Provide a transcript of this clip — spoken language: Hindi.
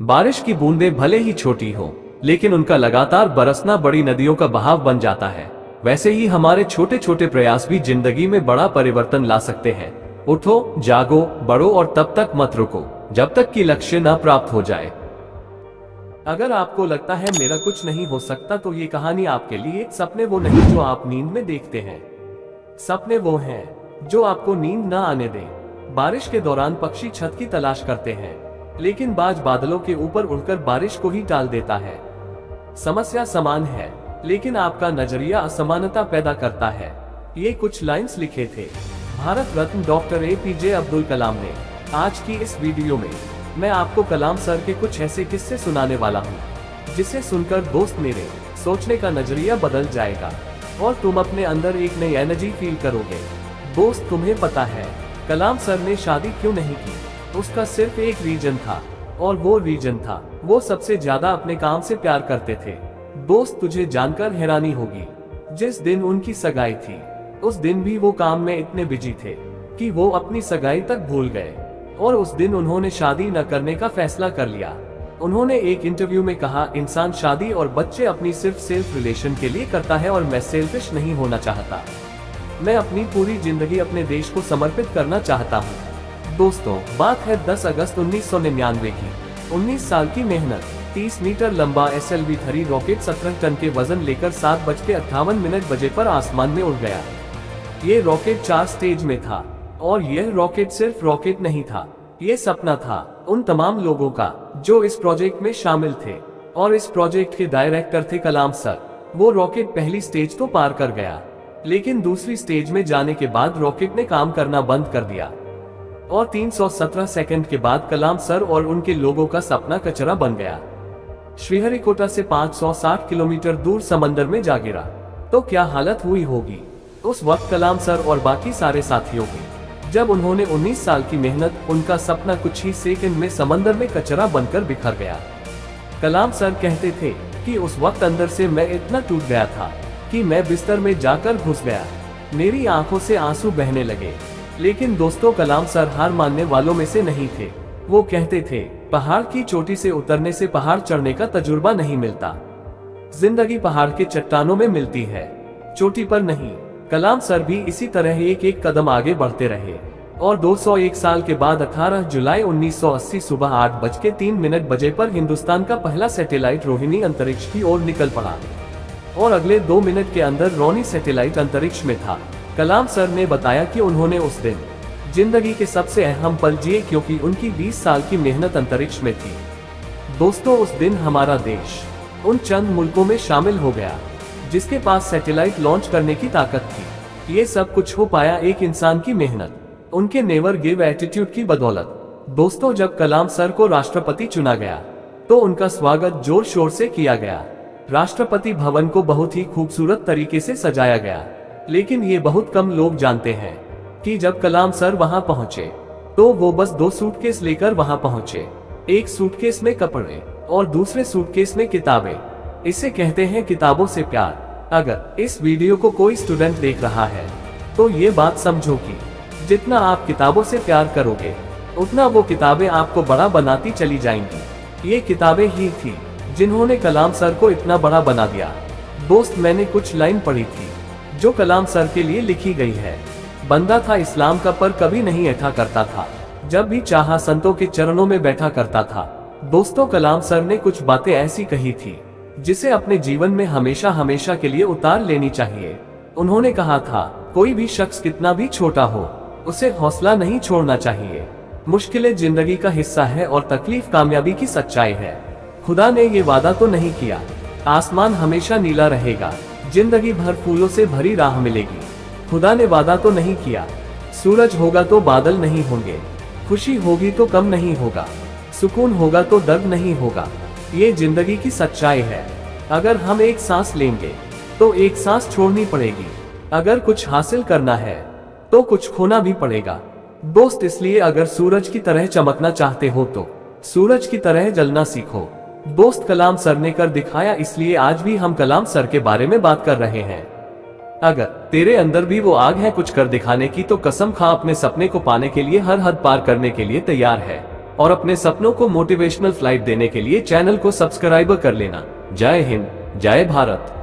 बारिश की बूंदें भले ही छोटी हो, लेकिन उनका लगातार बरसना बड़ी नदियों का बहाव बन जाता है। वैसे ही हमारे छोटे छोटे प्रयास भी जिंदगी में बड़ा परिवर्तन ला सकते हैं। उठो, जागो, बढ़ो और तब तक मत रुको जब तक कि लक्ष्य न प्राप्त हो जाए। अगर आपको लगता है मेरा कुछ नहीं हो सकता, तो ये कहानी आपके लिए। सपने वो नहीं जो आप नींद में देखते हैं, सपने वो हैं जो आपको नींद न आने दें। बारिश के दौरान पक्षी छत की तलाश करते हैं, लेकिन बाज बादलों के ऊपर उड़कर बारिश को ही टाल देता है। समस्या समान है, लेकिन आपका नजरिया असमानता पैदा करता है। ये कुछ लाइंस लिखे थे भारत रत्न डॉक्टर APJ अब्दुल कलाम ने। आज की इस वीडियो में मैं आपको कलाम सर के कुछ ऐसे किस्से सुनाने वाला हूँ, जिसे सुनकर दोस्त मेरे सोचने का नजरिया बदल जाएगा और तुम अपने अंदर एक नई एनर्जी फील करोगे। दोस्त, तुम्हें पता है कलाम सर ने शादी क्यों नहीं की? उसका सिर्फ एक रीजन था, और वो रीजन था वो सबसे ज्यादा अपने काम से प्यार करते थे। दोस्त, तुझे जानकर हैरानी होगी, जिस दिन उनकी सगाई थी उस दिन भी वो काम में इतने बिजी थे कि वो अपनी सगाई तक भूल गए, और उस दिन उन्होंने शादी न करने का फैसला कर लिया। उन्होंने एक इंटरव्यू में कहा, इंसान शादी और बच्चे अपनी सिर्फ सेल्फ रिलेशन के लिए करता है और मैं सेल्फिश नहीं होना चाहता। मैं अपनी पूरी जिंदगी अपने देश को समर्पित करना चाहता हूँ। दोस्तों, बात है 10 अगस्त 1999 की। 19 साल की मेहनत, 30 मीटर लंबा SLV-3 रॉकेट 17 टन के वजन लेकर 7:58 बजे पर आसमान में उड़ गया। ये रॉकेट 4 स्टेज में था, और यह रॉकेट सिर्फ रॉकेट नहीं था, ये सपना था उन तमाम लोगों का जो इस प्रोजेक्ट में शामिल थे, और इस प्रोजेक्ट के डायरेक्टर थे कलाम सर। वो रॉकेट पहली स्टेज तो पार कर गया, लेकिन दूसरी स्टेज में जाने के बाद रॉकेट ने काम करना बंद कर दिया, और 317 सेकंड के बाद कलाम सर और उनके लोगों का सपना कचरा बन गया। श्रीहरिकोटा से 560 किलोमीटर दूर समंदर में जा गिरा। तो क्या हालत हुई होगी उस वक्त कलाम सर और बाकी सारे साथियों की, जब उन्होंने 19 साल की मेहनत, उनका सपना कुछ ही सेकंड में समंदर में कचरा बनकर बिखर गया। कलाम सर कहते थे कि उस वक्त अंदर से मैं इतना टूट गया था कि मैं बिस्तर में जाकर घुस गया। मेरी आंखों से आंसू बहने लगे। लेकिन दोस्तों, कलाम सर हार मानने वालों में से नहीं थे। वो कहते थे, पहाड़ की चोटी से उतरने से पहाड़ चढ़ने का तजुर्बा नहीं मिलता। जिंदगी पहाड़ के चट्टानों में मिलती है, चोटी पर नहीं। कलाम सर भी इसी तरह एक एक कदम आगे बढ़ते रहे, और 201 साल के बाद 18 जुलाई 1980 सुबह 8:03 बजे पर हिंदुस्तान का पहला सैटेलाइट रोहिणी अंतरिक्ष की ओर निकल पड़ा, और अगले 2 मिनट के अंदर रोनी सैटेलाइट अंतरिक्ष में था। कलाम सर ने बताया कि उन्होंने उस दिन जिंदगी के सबसे अहम पल जिए, क्योंकि उनकी 20 साल की मेहनत अंतरिक्ष में थी। दोस्तों, उस दिन हमारा देश उन चंद मुल्कों में शामिल हो गया जिसके पास सैटेलाइट लॉन्च करने की ताकत थी। ये सब कुछ हो पाया एक इंसान की मेहनत, उनके नेवर गिव एटीट्यूड की बदौलत। दोस्तों, जब कलाम सर को राष्ट्रपति चुना गया तो उनका स्वागत जोर शोर से किया गया। राष्ट्रपति भवन को बहुत ही खूबसूरत तरीके से सजाया गया, लेकिन ये बहुत कम लोग जानते हैं कि जब कलाम सर वहां पहुंचे तो वो बस 2 सूटकेस लेकर वहां पहुंचे। एक सूटकेस में कपड़े और दूसरे सूटकेस में किताबें। इसे कहते हैं किताबों से प्यार। अगर इस वीडियो को कोई स्टूडेंट देख रहा है तो ये बात समझो कि जितना आप किताबों से प्यार करोगे, उतना वो किताबें आपको बड़ा बनाती चली जाएंगी। ये किताबें ही थी जिन्होंने कलाम सर को इतना बड़ा बना दिया। दोस्त, मैंने कुछ लाइन पढ़ी थी जो कलाम सर के लिए लिखी गई है। बंदा था इस्लाम का, पर कभी नहीं ऐठा करता था। जब भी चाहा संतों के चरणों में बैठा करता था। दोस्तों, कलाम सर ने कुछ बातें ऐसी कही थी जिसे अपने जीवन में हमेशा हमेशा के लिए उतार लेनी चाहिए। उन्होंने कहा था, कोई भी शख्स कितना भी छोटा हो, उसे हौसला नहीं छोड़ना चाहिए। मुश्किलें जिंदगी का हिस्सा है और तकलीफ कामयाबी की सच्चाई है। खुदा ने ये वादा तो नहीं किया आसमान हमेशा नीला रहेगा, जिंदगी भर फूलों से भरी राह मिलेगी। खुदा ने वादा तो नहीं किया सूरज होगा तो बादल नहीं होंगे, खुशी होगी तो कम नहीं होगा, सुकून होगा तो दर्द नहीं होगा। ये जिंदगी की सच्चाई है। अगर हम एक सांस लेंगे तो एक सांस छोड़नी पड़ेगी। अगर कुछ हासिल करना है तो कुछ खोना भी पड़ेगा। दोस्त, इसलिए अगर सूरज की तरह चमकना चाहते हो तो सूरज की तरह जलना सीखो। दोस्त, कलाम सर ने कर दिखाया, इसलिए आज भी हम कलाम सर के बारे में बात कर रहे हैं। अगर तेरे अंदर भी वो आग है कुछ कर दिखाने की, तो कसम खा अपने सपने को पाने के लिए हर हद पार करने के लिए तैयार है। और अपने सपनों को मोटिवेशनल फ्लाइट देने के लिए चैनल को सब्सक्राइब कर लेना। जय हिंद, जय भारत।